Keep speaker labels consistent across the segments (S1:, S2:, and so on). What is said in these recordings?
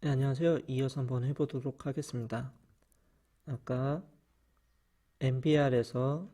S1: 네, 안녕하세요. 이어서 한번 해보도록 하겠습니다. 아까 MBR에서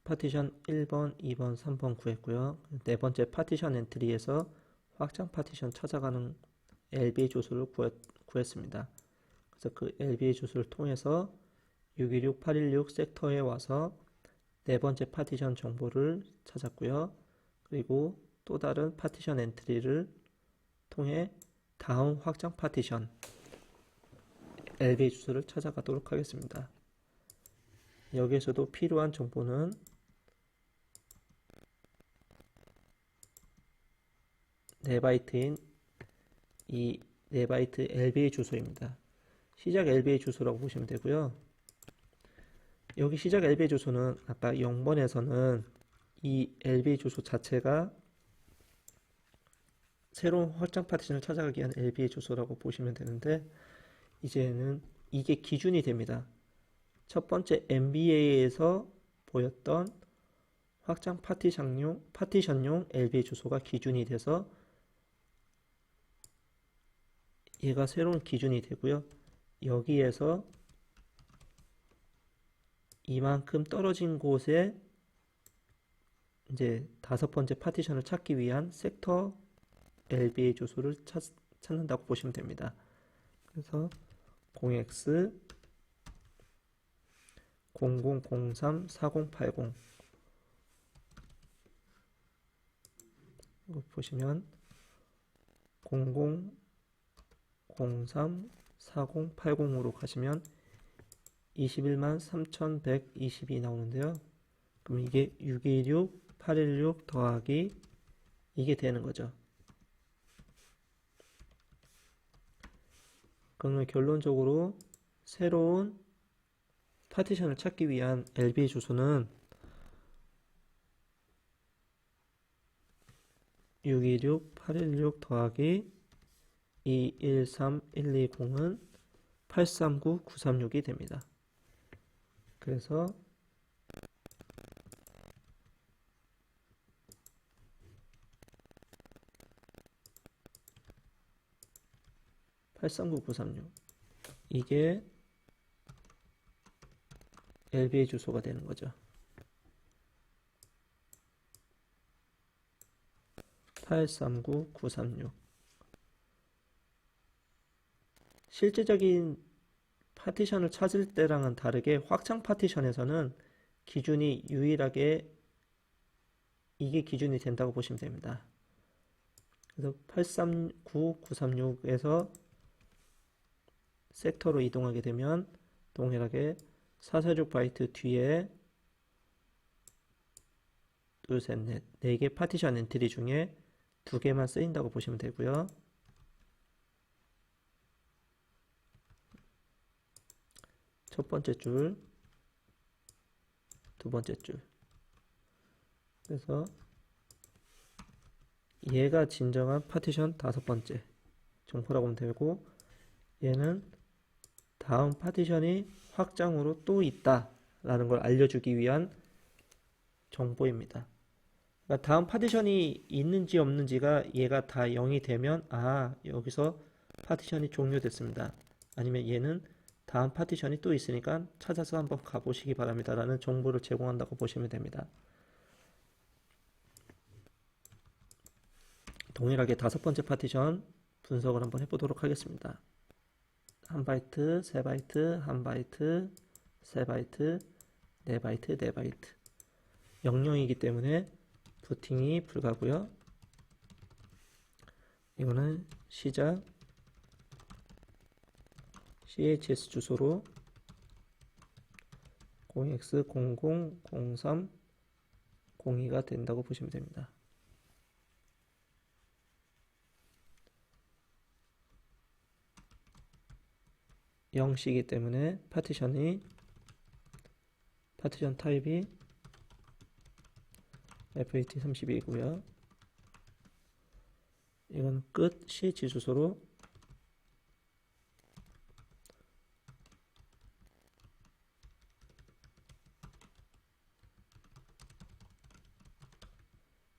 S1: 파티션 1번, 2번, 3번 구했고요. 네 번째 파티션 엔트리에서 확장 파티션 찾아가는 LBA 주소를 구했습니다. 그래서 그 LBA 주소를 통해서 626, 816 섹터에 와서 네 번째 파티션 정보를 찾았고요. 그리고 또 다른 파티션 엔트리를 통해 다음 확장 파티션 LBA 주소를 찾아가도록 하겠습니다. 여기에서도 필요한 정보는 4바이트인 이 4바이트 LBA 주소입니다. 시작 LBA 주소라고 보시면 되고요. 여기 시작 LBA 주소는 아까 0번에서는 이 LBA 주소 자체가 새로운 확장 파티션을 찾아가기 위한 LBA 주소라고 보시면 되는데, 이제는 이게 기준이 됩니다. 첫 번째 MBA에서 보였던 확장 파티션용 LBA 주소가 기준이 돼서 얘가 새로운 기준이 되고요. 여기에서 이만큼 떨어진 곳에 이제 다섯 번째 파티션을 찾기 위한 섹터 LBA 주소를 찾는다고 보시면 됩니다. 그래서 0x 0003 4080 이거 보시면 0003 4080으로 가시면 21만 3120이 나오는데요. 그럼 이게 616 816 더하기 이게 되는 거죠. 그러면 결론적으로 새로운 파티션을 찾기 위한 LBA 주소는 616 816 더하기 213120은 839 936이 됩니다. 그래서 839 936 이게 LBA 주소가 되는 거죠. 839 936 실제적인 파티션을 찾을 때랑은 다르게 확장 파티션에서는 기준이 유일하게 이게 기준이 된다고 보시면 됩니다. 그래서 839 936에서 섹터로 이동하게 되면 동일하게 446바이트 뒤에 둘, 셋, 넷, 4개 파티션 엔트리 중에 2개만 쓰인다고 보시면 되고요. 첫 번째 줄, 두 번째 줄. 그래서 얘가 진정한 파티션 다섯 번째 정보라고 하면 되고, 얘는 다음 파티션이 확장으로 또 있다 라는 걸 알려주기 위한 정보입니다. 그러니까 다음 파티션이 있는지 없는지가 얘가 다 0이 되면 여기서 파티션이 종료됐습니다. 아니면 얘는 다음 파티션이 또 있으니까 찾아서 한번 가보시기 바랍니다 라는 정보를 제공한다고 보시면 됩니다. 동일하게 다섯 번째 파티션 분석을 한번 해보도록 하겠습니다. 1바이트, 3바이트, 1바이트, 3바이트, 4바이트, 4바이트 00이기 때문에 부팅이 불가고요. 이거는 시작 CHS 주소로 0x0003 02가 된다고 보시면 됩니다. 영시이기 때문에 파티션 타입이 FAT32이고요. 이건 끝 CH 주소로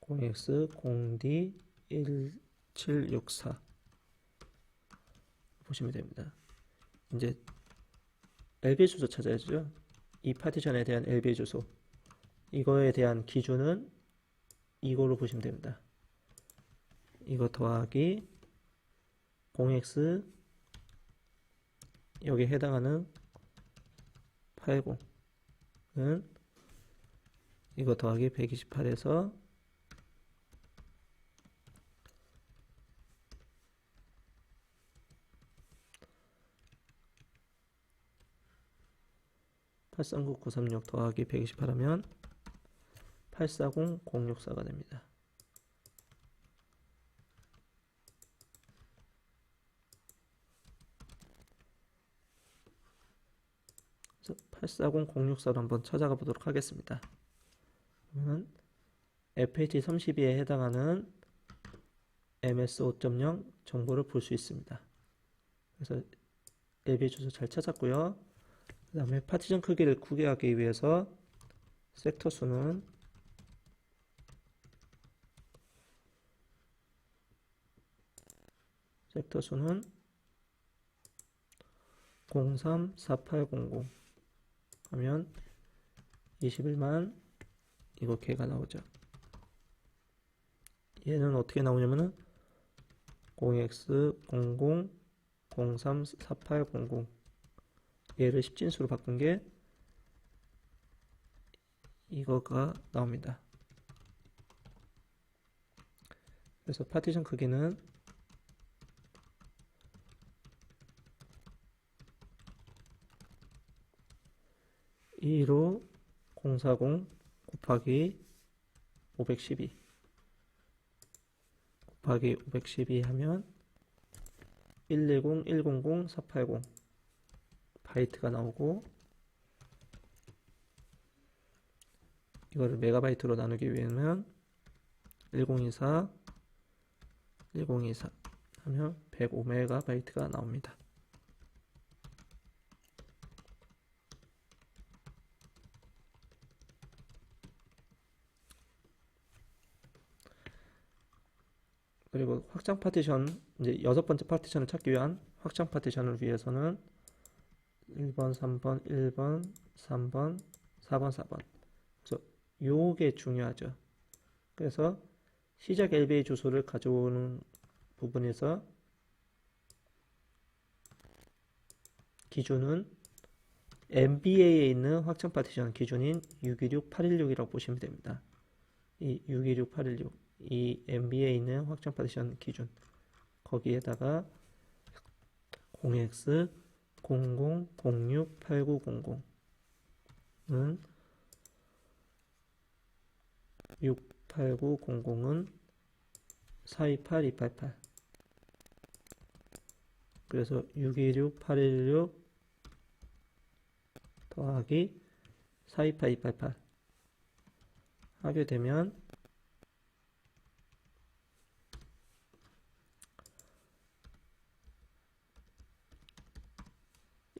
S1: 0x 0D 1764 보시면 됩니다. 이제 LB 주소 찾아야죠. 이 파티션에 대한 LB 주소. 이거에 대한 기준은 이걸로 보시면 됩니다. 이거 더하기 0x 여기에 해당하는 80은 이거 더하기 128에서 839936 더하기 128 하면 840064가 됩니다. 그래서 840064로 한번 찾아가 보도록 하겠습니다. 그러면 FH32에 해당하는 MS 5.0 정보를 볼 수 있습니다. 그래서 LB 주소 잘 찾았고요. 그 다음에 파티션 크기를 구하기 위해서 섹터 수는 섹터 수는 034800 하면 21만 이거 개가 나오죠. 얘는 어떻게 나오냐면은 0x00 034800 얘를 10진수로 바꾼 게 이거가 나옵니다. 그래서 파티션 크기는 2로 040 곱하기 512 곱하기 512 하면 110 100 480 바이트가 나오고, 이거를 메가바이트로 나누기 위해서는 1024 1024 하면 105메가바이트가 나옵니다. 그리고 확장 파티션, 이제 6번째 파티션을 찾기 위한 확장 파티션을 위해서는 1번, 3번, 1번, 3번, 4번, 4번. 그래서 요게 중요하죠. 그래서 시작 LBA 주소를 가져오는 부분에서 기준은 MBA에 있는 확장 파티션 기준인 626, 816이라고 보시면 됩니다. 이 626, 816, 이 MBA에 있는 확장 파티션 기준, 거기에다가 0x 00 06 8900은 68900은 428 288, 그래서 626 816 더하기 428 288 하게 되면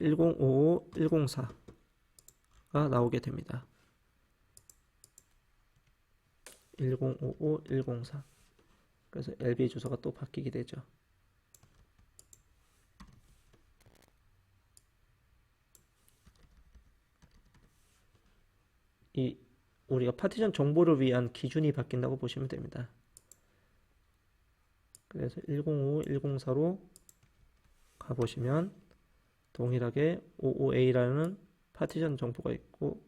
S1: 1055 104가 나오게 됩니다. 1055 104. 그래서 LB 주소가 또 바뀌게 되죠. 이 우리가 파티션 정보를 위한 기준이 바뀐다고 보시면 됩니다. 그래서 105 104로 가보시면 동일하게 55A라는 파티션 정보가 있고,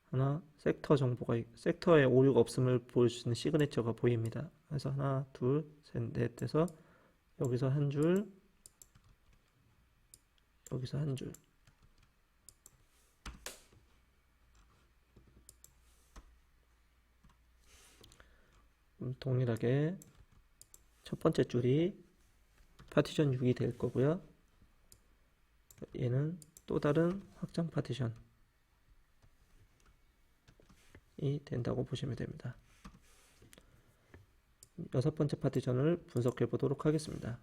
S1: 하나 섹터 정보가 섹터에 오류가 없음을 보여주는 시그니처가 보입니다. 그래서 하나 둘 셋 넷 해서 여기서 한 줄, 여기서 한 줄, 동일하게 첫 번째 줄이 파티션 6이 될 거고요. 얘는 또 다른 확장 파티션이 된다고 보시면 됩니다. 6번째 파티션을 분석해 보도록 하겠습니다.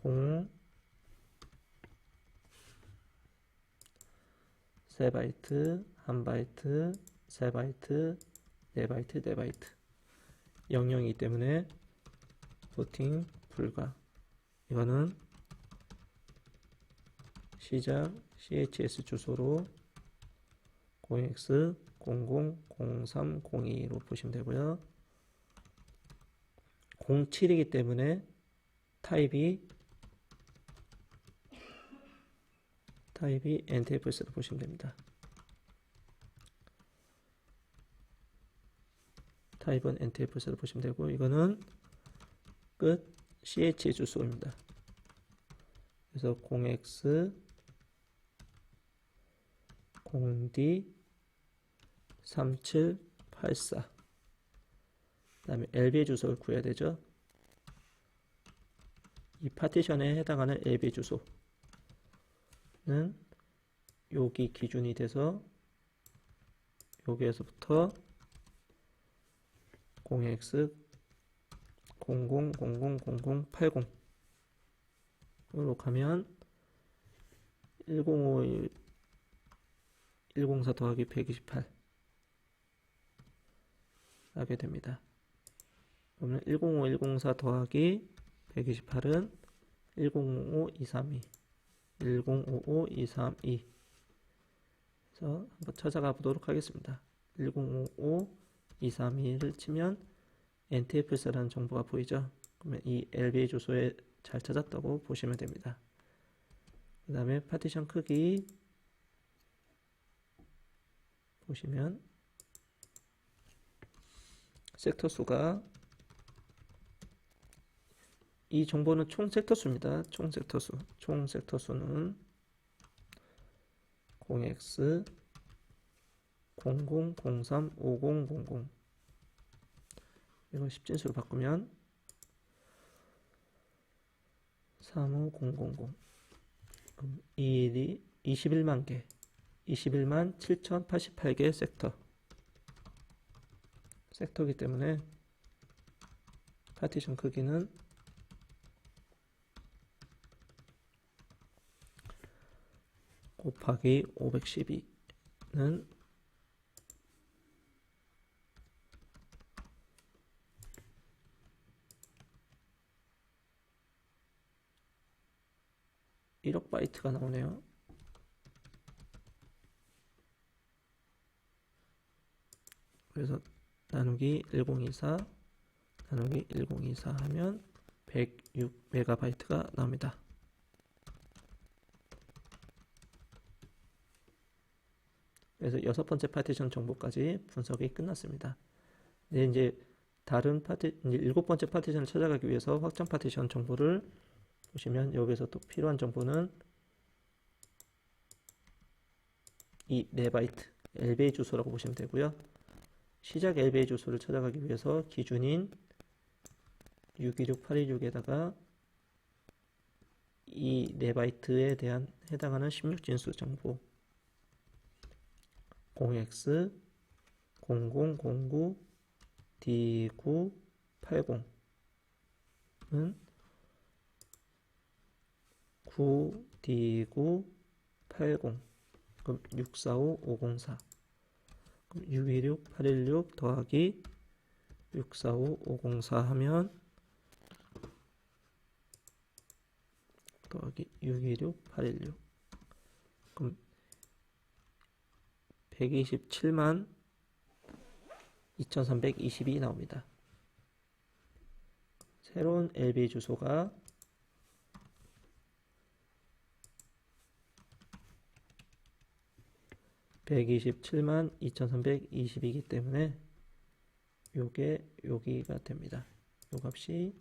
S1: 0 3바이트 1바이트 3바이트 4바이트 4바이트 00이기 때문에 부팅 불가. 이거는 시작 CHS 주소로 0x000302로 보시면 되고요. 07이기 때문에 타입이 NTFS로 보시면 됩니다. 타입은 NTFS로 보시면 되고, 이거는 끝 CH 주소입니다. 그래서 0x 0D 3784. 그 다음에 LB의 주소를 구해야 되죠. 이 파티션에 해당하는 LB 주소는 여기 기준이 돼서 여기에서부터 0x 00000080으로 가면 105 104 더하기 128 하게 됩니다. 그러면 105 104 더하기 128은 1055 232 1055 232. 그래서 한번 찾아가 보도록 하겠습니다. 1055 232를 치면 NTFS라는 정보가 보이죠. 그러면 이 LBA 주소에 잘 찾았다고 보시면 됩니다. 그 다음에 파티션 크기 보시면 섹터 수가, 이 정보는 총 섹터 수입니다. 총 섹터 수는 0x 0003 5000. 이거 10진수로 바꾸면 35000. 그럼 이 일이 21만 개, 21만 7088개 섹터이기 때문에 파티션 크기는 곱하기 512는 1억 바이트가 나오네요. 그래서 나누기 1024 나누기 1024 하면 106 메가바이트가 나옵니다. 그래서 6번째 파티션 정보까지 분석이 끝났습니다. 이제 다른 이제 7번째 파티션을 찾아가기 위해서 확장 파티션 정보를 보시면, 여기서 또 필요한 정보는 이 4바이트 LBA 주소라고 보시면 되고요. 시작 LBA 주소를 찾아가기 위해서 기준인 626826에다가 이 4바이트에 대한 해당하는 16진수 정보 0x 0009 D980은 9D980. 그럼 645504. 그럼 626816 더하기 645504 하면 더하기 626816. 그럼 127만 2322 나옵니다. 새로운 LB 주소가 127만 2322이기 때문에 요게 여기가 됩니다. 요 값이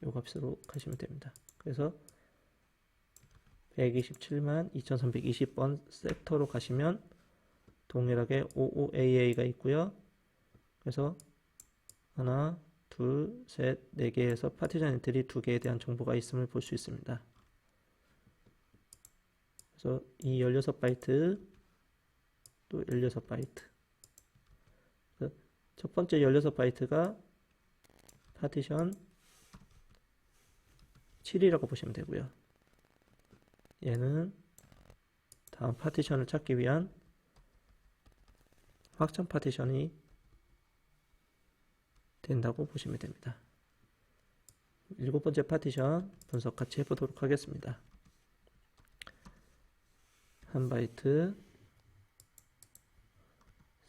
S1: 요 값으로 가시면 됩니다. 그래서 127만 2320번 섹터로 가시면 동일하게 OOAA가 있고요. 그래서 하나, 둘, 셋, 4개에서 파티션 엔트리 2개에 대한 정보가 있음을 볼 수 있습니다. 그래서 이 16바이트 또 16바이트. 첫 번째 16바이트가 파티션 7이라고 보시면 되고요. 얘는 다음 파티션을 찾기 위한 확장 파티션이 된다고 보시면 됩니다. 7번째 파티션 분석 같이 해보도록 하겠습니다. 1바이트,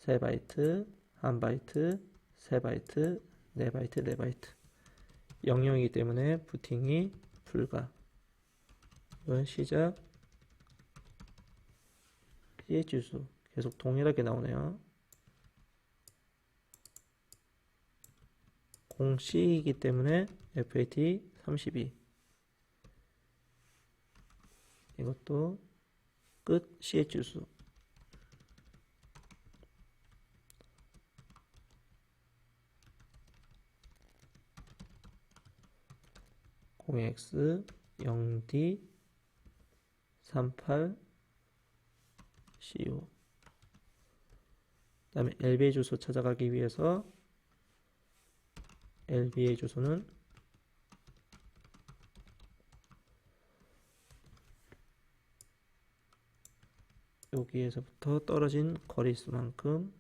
S1: 3바이트, 1바이트, 3바이트, 4바이트, 4바이트. 00이기 때문에 부팅이 불가. 이건 시작, CH수 계속 동일하게 나오네요. 0C이기 때문에 FAT 32. 이것도 끝 CH수. X 0D 38 CO. 그 다음에 LBA 주소 찾아가기 위해서 LBA 주소는 여기에서부터 떨어진 거리수만큼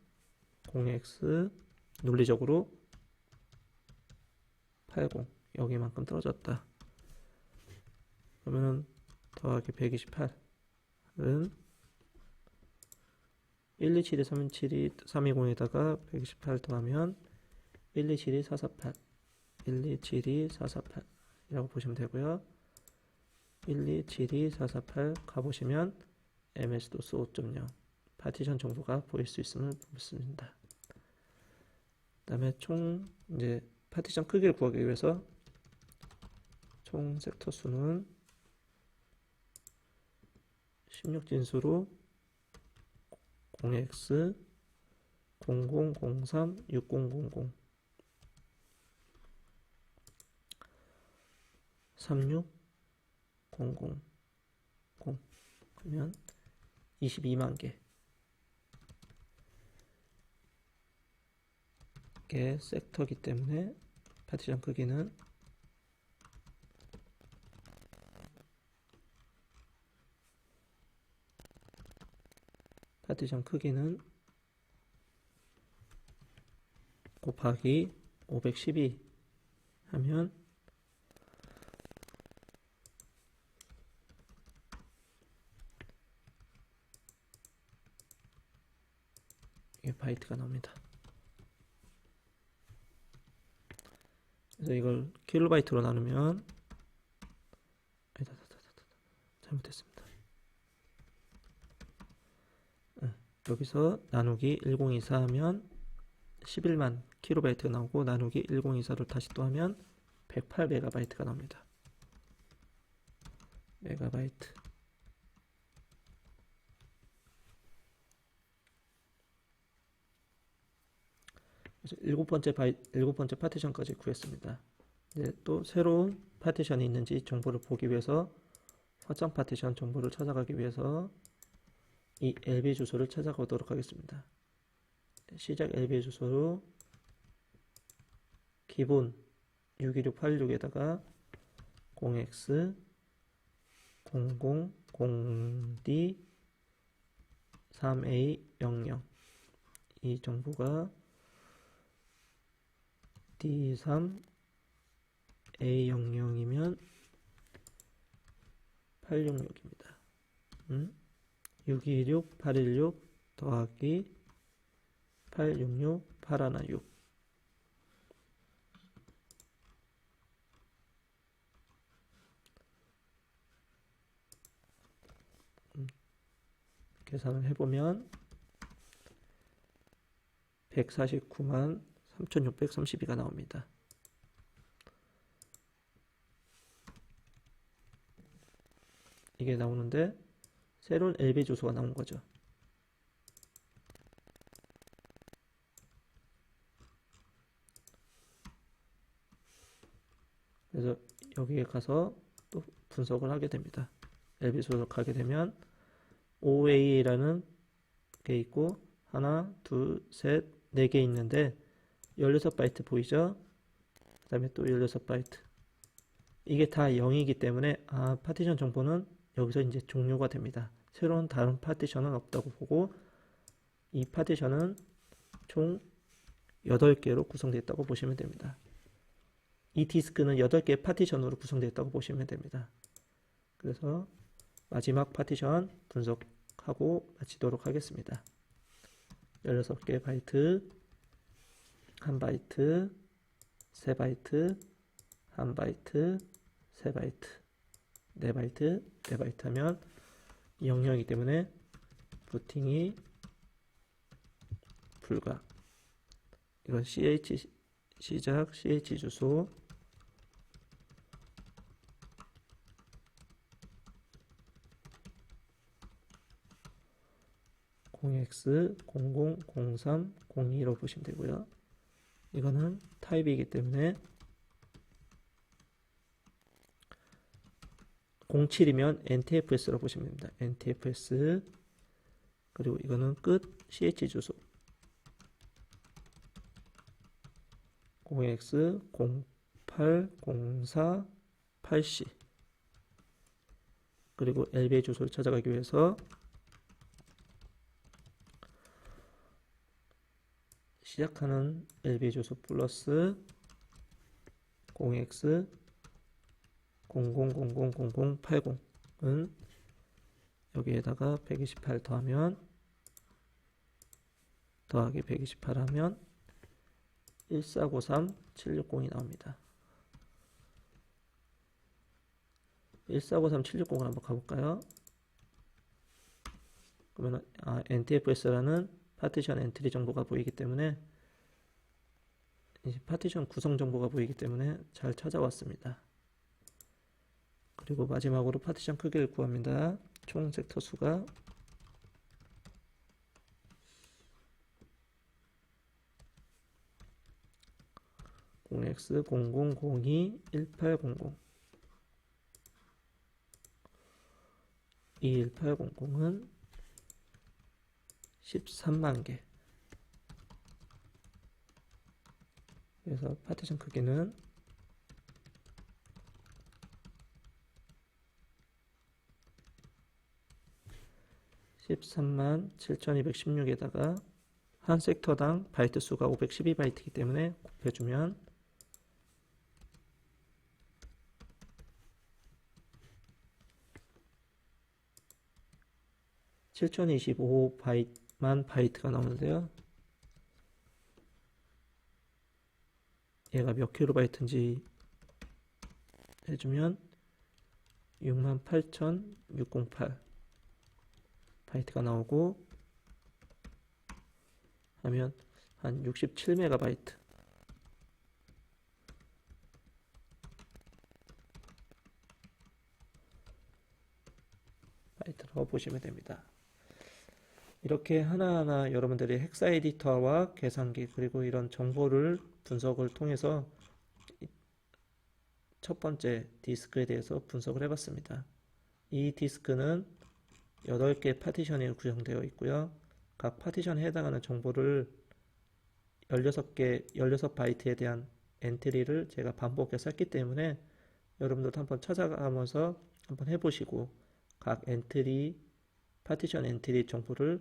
S1: 0x 논리적으로 80 여기만큼 떨어졌다. 그러면은 더하기 128은 127이 327이 320에다가 128 더하면 127이 448 127이 448 이라고 보시면 되고요. 127이 448 가보시면 MS도스 5.0 파티션 정보가 보일 수 있음을 묻습니다. 그 다음에 총 이제 파티션 크기를 구하기 위해서 총 섹터 수는 16진수로 0x 0003 6000 36000 그러면 22만 개 섹터이기 때문에 파티션 크기는 곱하기 512 하면 이게 바이트가 나옵니다. 그래서 이걸 킬로바이트로 나누면 잘못했습니다. 여기서 나누기 1024 하면 11만 킬로바이트가 나오고 나누기 1024를 다시 또 하면 108메가바이트가 나옵니다. 메가바이트. 그래서 7번째 파티션까지 구했습니다. 이제 또 새로운 파티션이 있는지 정보를 보기 위해서 확장 파티션 정보를 찾아가기 위해서 이 LB 주소를 찾아가도록 하겠습니다. 시작 LB 주소로 기본 62686에다가 0x 000D 3A00 이 정보가 D3A00이면 866입니다. 626 816 더하기 866 816 계산을 해보면 149만 3632가 나옵니다. 이게 나오는데 새로운 LB 주소가 나온 거죠. 그래서 여기에 가서 또 분석을 하게 됩니다. LB 주소를 가게 되면 OA라는 게 있고 하나, 둘, 셋, 4개 있는데 16바이트 보이죠? 그 다음에 또 16바이트. 이게 다 0이기 때문에 파티션 정보는 여기서 이제 종료가 됩니다. 새로운 다른 파티션은 없다고 보고 이 파티션은 총 8개로 구성되어 있다고 보시면 됩니다. 이 디스크는 8개의 파티션으로 구성되어 있다고 보시면 됩니다. 그래서 마지막 파티션 분석하고 마치도록 하겠습니다. 16개 바이트, 1바이트, 3바이트, 1바이트, 3바이트, 4바이트, 4바이트 하면 0이기 때문에 부팅이 불가. 이건 CH 시작, CH 주소, (0x 0003 02로 보시면 되고요. 이거는 타입이기 때문에 07이면 NTFS로 보시면 됩니다. NTFS. 그리고 이거는 끝 CH 주소 0x 0804 8C. 그리고 LBA 주소를 찾아가기 위해서 시작하는 LBA 주소 플러스 0x 00000080은 여기에다가 128 더하면 더하기 128 하면 1493 760이 나옵니다. 1493 760을 한번 가볼까요? 그러면 NTFS라는 파티션 엔트리 정보가 보이기 때문에 이제 파티션 구성 정보가 보이기 때문에 잘 찾아왔습니다. 그리고 마지막으로 파티션 크기를 구합니다. 총 섹터 수가 0x 0002 1800 이 1800은 13만 개. 그래서 파티션 크기는 13만 7216에다가 한 섹터당 바이트 수가 512바이트이기 때문에 곱해주면 7025만 바이트가 나오는데요. 얘가 몇 킬로바이트인지 해주면 68,608 바이트가 나오고 하면 한 67메가바이트 바이트라고 보시면 됩니다. 이렇게 하나하나 여러분들이 헥사 에디터와 계산기 그리고 이런 정보를 분석을 통해서 첫 번째 디스크에 대해서 분석을 해봤습니다. 이 디스크는 8개 파티션이 구성되어 있고요. 각 파티션에 해당하는 정보를 16개, 16바이트에 대한 엔트리를 제가 반복해서 했기 때문에 여러분들도 한번 찾아가면서 한번 해보시고 각 엔트리, 파티션 엔트리 정보를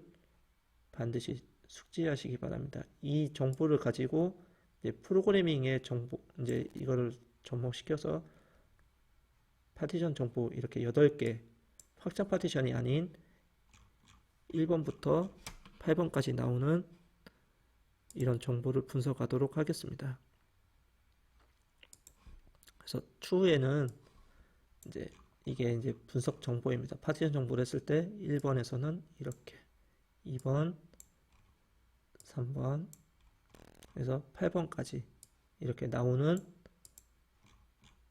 S1: 반드시 숙지하시기 바랍니다. 이 정보를 가지고 이제 프로그래밍의 정보, 이제 이거를 접목시켜서 파티션 정보 이렇게 8개, 확장 파티션이 아닌 1번부터 8번까지 나오는 이런 정보를 분석하도록 하겠습니다. 그래서 추후에는 이제 이게 이제 분석 정보입니다. 파티션 정보를 했을 때 1번에서는 이렇게 2번, 3번 그래서 8번까지 이렇게 나오는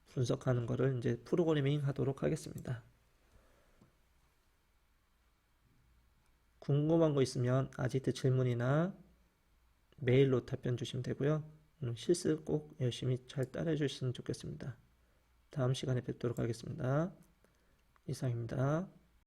S1: 분석하는 거를 이제 프로그래밍 하도록 하겠습니다. 궁금한 거 있으면 아지트 질문이나 메일로 답변 주시면 되고요. 실습 꼭 열심히 잘 따라해 주셨으면 좋겠습니다. 다음 시간에 뵙도록 하겠습니다. 이상입니다.